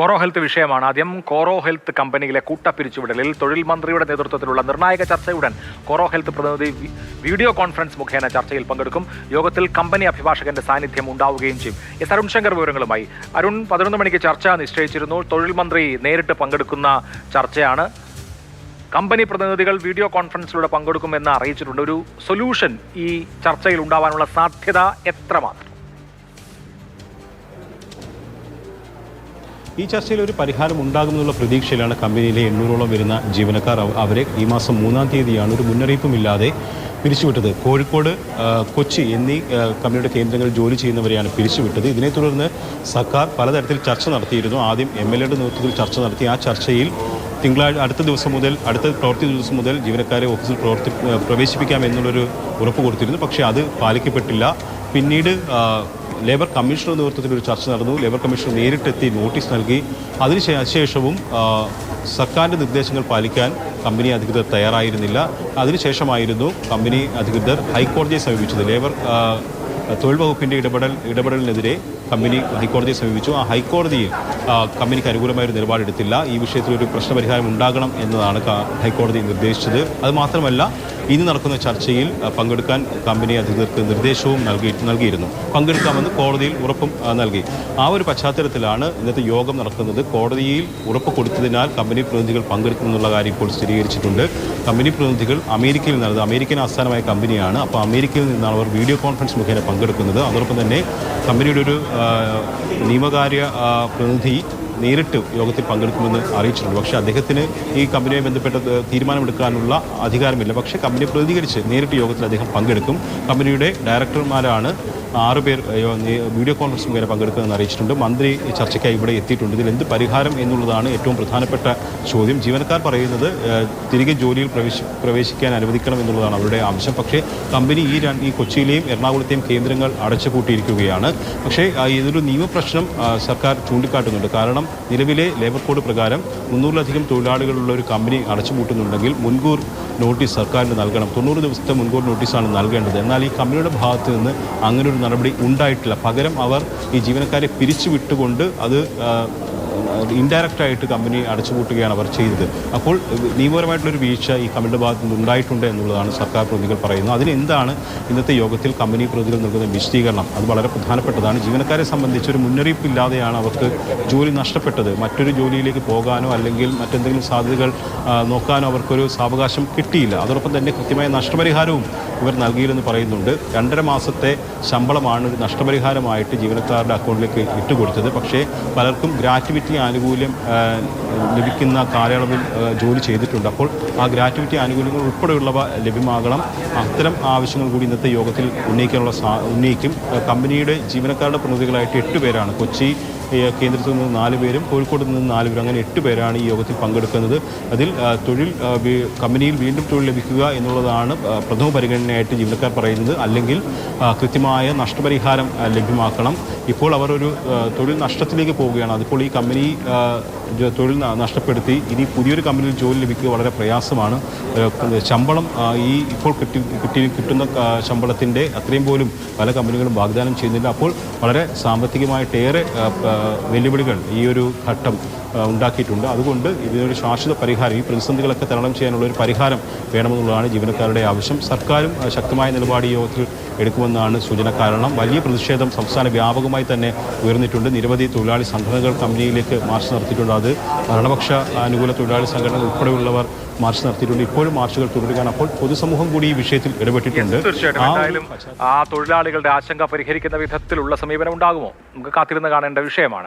കോറോ health വിഷയമാണ്. ആദ്യം കോറോ health കമ്പനിയിലെ കൂട്ടപ്പിരിച്ചുവിടലിൽ തൊഴിൽ മന്ത്രിയുടെ നേതൃത്വത്തിലുള്ള നിർണായക ചർച്ചയുടൻ കോറോ ഹെൽത്ത് പ്രതിനിധി വീഡിയോ കോൺഫറൻസ് മുഖേന ചർച്ചയിൽ പങ്കെടുക്കും. യോഗത്തിൽ കമ്പനി അഭിഭാഷകന്റെ സാന്നിധ്യം ഉണ്ടാവുകയും ചെയ്യും. എസ് അരുൺ ശങ്കർ വിവരങ്ങളുമായി. അരുൺ, 11 മണിക്ക് ചർച്ച നിശ്ചയിച്ചിരുന്നു. തൊഴിൽ മന്ത്രി നേരിട്ട് പങ്കെടുക്കുന്ന ചർച്ചയാണ്. കമ്പനി പ്രതിനിധികൾ വീഡിയോ കോൺഫറൻസിലൂടെ പങ്കെടുക്കുമെന്ന് അറിയിച്ചിട്ടുണ്ട്. ഒരു സൊല്യൂഷൻ ഈ ചർച്ചയിൽ ഉണ്ടാവാനുള്ള സാധ്യത എത്രമാത്രം? ഈ ചർച്ചയിൽ ഒരു പരിഹാരം ഉണ്ടാകുമെന്നുള്ള പ്രതീക്ഷയിലാണ് കമ്പനിയിലെ 800ഓളം വരുന്ന ജീവനക്കാർ. അവരെ ഈ മാസം 3-ാം തീയതിയാണ് ഒരു മുന്നറിയിപ്പുമില്ലാതെ പിരിച്ചുവിട്ടത്. കോഴിക്കോട്, കൊച്ചി എന്നീ കമ്പനിയുടെ കേന്ദ്രങ്ങളിൽ ജോലി ചെയ്യുന്നവരെയാണ് പിരിച്ചുവിട്ടത്. ഇതിനെ തുടർന്ന് സർക്കാർ പലതരത്തിൽ ചർച്ച നടത്തിയിരുന്നു. ആദ്യം MLAയുടെ നേതൃത്വത്തിൽ ചർച്ച നടത്തി. ആ ചർച്ചയിൽ അടുത്ത പ്രവൃത്തി ദിവസം മുതൽ ജീവനക്കാരെ ഓഫീസിൽ പ്രവേശിപ്പിക്കാം എന്നുള്ളൊരു ഉറപ്പ് കൊടുത്തിരുന്നു. പക്ഷേ അത് പാലിക്കപ്പെട്ടില്ല. പിന്നീട് ലേബർ കമ്മീഷണർ നേതൃത്വത്തിൽ ഒരു ചർച്ച നടന്നു. ലേബർ കമ്മീഷണർ നേരിട്ടെത്തി നോട്ടീസ് നൽകി. അതിനുശേഷവും സർക്കാരിൻ്റെ നിർദ്ദേശങ്ങൾ പാലിക്കാൻ കമ്പനി അധികൃതർ തയ്യാറായിരുന്നില്ല. അതിനുശേഷമായിരുന്നു കമ്പനി അധികൃതർ ഹൈക്കോടതിയെ സമീപിച്ചത്. തൊഴിൽ വകുപ്പിൻ്റെ ഇടപെടലിനെതിരെ കമ്പനി ഹൈക്കോടതിയെ സമീപിച്ചു. ആ ഹൈക്കോടതിയിൽ കമ്പനിക്ക് അനുകൂലമായൊരു നിലപാടെടുത്തില്ല. ഈ വിഷയത്തിൽ ഒരു പ്രശ്നപരിഹാരം ഉണ്ടാകണം എന്നതാണ് ഹൈക്കോടതി നിർദ്ദേശിച്ചത്. അതുമാത്രമല്ല, ഇന്ന് നടക്കുന്ന ചർച്ചയിൽ പങ്കെടുക്കാൻ കമ്പനി അധികൃതർക്ക് നിർദ്ദേശവും നൽകിയിരുന്നു. പങ്കെടുക്കാമെന്ന് കോടതിയിൽ ഉറപ്പും നൽകി. ആ ഒരു പശ്ചാത്തലത്തിലാണ് ഇന്നത്തെ യോഗം നടക്കുന്നത്. കോടതിയിൽ ഉറപ്പ് കൊടുത്തതിനാൽ കമ്പനി പ്രതിനിധികൾ പങ്കെടുക്കുമെന്നുള്ള കാര്യം ഇപ്പോൾ സ്ഥിരീകരിച്ചിട്ടുണ്ട്. കമ്പനി പ്രതിനിധികൾ അമേരിക്കയിൽ നിന്നത് അമേരിക്കൻ ആസ്ഥാനമായ കമ്പനിയാണ്. അപ്പോൾ അമേരിക്കയിൽ നിന്നാണ് അവർ വീഡിയോ കോൺഫറൻസ് മുഖേന പങ്കെടുക്കുന്നത്. അതോടൊപ്പം തന്നെ കമ്പനിയുടെ ഒരു നിയമകാര്യ പ്രതിനിധി നേരിട്ട് യോഗത്തിൽ പങ്കെടുക്കുമെന്ന് അറിയിച്ചിട്ടുണ്ട്. പക്ഷേ അദ്ദേഹത്തിന് ഈ കമ്പനിയുമായി ബന്ധപ്പെട്ട തീരുമാനമെടുക്കാനുള്ള അധികാരമില്ല. പക്ഷേ കമ്പനി പ്രതികരിച്ച് നേരിട്ട് യോഗത്തിൽ അദ്ദേഹം പങ്കെടുക്കും. കമ്പനിയുടെ ഡയറക്ടർമാരാണ് 6 പേർ വീഡിയോ കോൺഫറൻസ് മുഖേന പങ്കെടുക്കുമെന്ന് അറിയിച്ചിട്ടുണ്ട്. മന്ത്രി ചർച്ചയ്ക്കായി ഇവിടെ എത്തിയിട്ടുണ്ട്. ഇതിൽ എന്ത് പരിഹാരം എന്നുള്ളതാണ് ഏറ്റവും പ്രധാനപ്പെട്ട ചോദ്യം. ജീവനക്കാർ പറയുന്നത് തിരികെ ജോലിയിൽ പ്രവേശിക്കാൻ അനുവദിക്കണം എന്നുള്ളതാണ് അവരുടെ ആവശ്യം. പക്ഷേ കമ്പനി ഈ കൊച്ചിയിലെയും എറണാകുളത്തെയും കേന്ദ്രങ്ങൾ അടച്ചുപൂട്ടിയിരിക്കുകയാണ്. പക്ഷേ ഇതൊരു നിയമപ്രശ്നം സർക്കാർ ചൂണ്ടിക്കാട്ടുന്നുണ്ട്. കാരണം നിലവിലെ ലേബർ കോഡ് പ്രകാരം 300-ലധികം തൊഴിലാളികളുള്ള ഒരു കമ്പനി അടച്ചുപൂട്ടുന്നുണ്ടെങ്കിൽ മുൻകൂർ നോട്ടീസ് സർക്കാരിന് നൽകണം. 90 ദിവസത്തെ മുൻകൂർ നോട്ടീസാണ് നൽകേണ്ടത്. എന്നാൽ ഈ കമ്പനിയുടെ ഭാഗത്ത് നിന്ന് അങ്ങനെ ഒരു നടപടി ഉണ്ടായിട്ടില്ല. പകരം അവർ ഈ ജീവനക്കാരെ പിരിച്ചുവിട്ടുകൊണ്ട് അത് ഇൻഡയറക്റ്റായിട്ട് കമ്പനി അടച്ചുപൂട്ടുകയാണ് അവർ ചെയ്തത്. അപ്പോൾ നിയമപരമായിട്ടുള്ളൊരു വീഴ്ച ഈ കമ്പനിയുടെ ഭാഗത്ത് നിന്ന് ഉണ്ടായിട്ടുണ്ട് എന്നുള്ളതാണ് സർക്കാർ പ്രതിനിധികൾ പറയുന്നത്. അതിനെന്താണ് ഇന്നത്തെ യോഗത്തിൽ കമ്പനി പ്രതിനിധികൾ നൽകുന്ന വിശദീകരണം? അത് വളരെ പ്രധാനപ്പെട്ടതാണ്. ജീവനക്കാരെ സംബന്ധിച്ച് ഒരു മുന്നറിയിപ്പില്ലാതെയാണ് അവർക്ക് ജോലി നഷ്ടപ്പെട്ടത്. മറ്റൊരു ജോലിയിലേക്ക് പോകാനോ അല്ലെങ്കിൽ മറ്റെന്തെങ്കിലും സാധ്യതകൾ നോക്കാനോ അവർക്കൊരു സാവകാശം കിട്ടിയില്ല. അതോടൊപ്പം തന്നെ കൃത്യമായ നഷ്ടപരിഹാരവും ഇവർ നൽകിയില്ലെന്ന് പറയുന്നുണ്ട്. 2.5 മാസത്തെ ശമ്പളമാണ് ഒരു നഷ്ടപരിഹാരമായിട്ട് ജീവനക്കാരുടെ അക്കൗണ്ടിലേക്ക് ഇട്ടുകൊടുത്തത്. പക്ഷേ പലർക്കും ഗ്രാറ്റുവിറ്റി ആനുകൂല്യം ലഭിക്കുന്ന കാലയളവിൽ ജോലി ചെയ്തിട്ടുണ്ട്. അപ്പോൾ ആ ഗ്രാറ്റുവിറ്റി ആനുകൂല്യങ്ങൾ ഉൾപ്പെടെയുള്ളവ ലഭ്യമാകണം. അത്തരം ആവശ്യങ്ങൾ കൂടി ഇന്നത്തെ യോഗത്തിൽ ഉന്നയിക്കും. കമ്പനിയുടെ ജീവനക്കാരുടെ പ്രതിനിധികളായിട്ട് 8 പേരാണ്. കൊച്ചി കേന്ദ്രത്തിൽ നിന്ന് 4 പേരും കോഴിക്കോട് നിന്ന് 4 പേരും, അങ്ങനെ 8 പേരാണ് ഈ യോഗത്തിൽ പങ്കെടുക്കുന്നത്. അതിൽ കമ്പനിയിൽ വീണ്ടും തൊഴിൽ ലഭിക്കുക എന്നുള്ളതാണ് പ്രഥമ പരിഗണനയായിട്ട് ജീവനക്കാർ പറയുന്നത്. അല്ലെങ്കിൽ കൃത്യമായ നഷ്ടപരിഹാരം ലഭ്യമാക്കണം. ഇപ്പോൾ അവർ ഒരു തൊഴിൽ നഷ്ടത്തിലേക്ക് പോവുകയാണ്. അതിപ്പോൾ ഈ കമ്പനി തൊഴിൽ നഷ്ടപ്പെടുത്തി ഇനി പുതിയൊരു കമ്പനിയിൽ ജോലി ലഭിക്കുക വളരെ പ്രയാസമാണ്. ശമ്പളം ഇപ്പോൾ കിട്ടുന്ന ശമ്പളത്തിൻ്റെ അത്രയും പോലും പല കമ്പനികളും വാഗ്ദാനം ചെയ്യുന്നില്ല. അപ്പോൾ വളരെ സാമ്പത്തികമായിട്ടേറെ വെല്ലുവിളികൾ ഈ ഒരു ഘട്ടം ഉണ്ടാക്കിയിട്ടുണ്ട്. അതുകൊണ്ട് ഇതിനൊരു ശാശ്വത പരിഹാരം, ഈ പ്രതിസന്ധികളൊക്കെ തരണം ചെയ്യാനുള്ള ഒരു പരിഹാരം വേണമെന്നുള്ളതാണ് ജീവനക്കാരുടെ ആവശ്യം. സർക്കാരും ശക്തമായ നിലപാട് ഈ യോഗത്തിൽ എടുക്കുമെന്നാണ് സൂചന. കാരണം വലിയ പ്രതിഷേധം സംസ്ഥാന വ്യാപകമായി തന്നെ ഉയർന്നിട്ടുണ്ട്. നിരവധി തൊഴിലാളി സംഘടനകൾ കമ്പനിയിലേക്ക് മാർച്ച് നടത്തിയിട്ടുണ്ട്. അത് ഭരണപക്ഷ അനുകൂല തൊഴിലാളി സംഘടനകൾ ഉൾപ്പെടെയുള്ളവർ മാർച്ച് നടത്തിയിട്ടുണ്ട്. ഇപ്പോഴും മാർച്ചുകൾ തുടരുകയാണ്. അപ്പോൾ പൊതുസമൂഹം കൂടി ഈ വിഷയത്തിൽ ഇടപെട്ടിട്ടുണ്ട്. തീർച്ചയായിട്ടും എന്തായാലും ആ തൊഴിലാളികളുടെ ആശങ്ക പരിഹരിക്കുന്ന വിധത്തിലുള്ള സമീപനം ഉണ്ടാകുമോ? നമുക്ക് കാത്തിരുന്ന് കാണേണ്ട വിഷയമാണ്.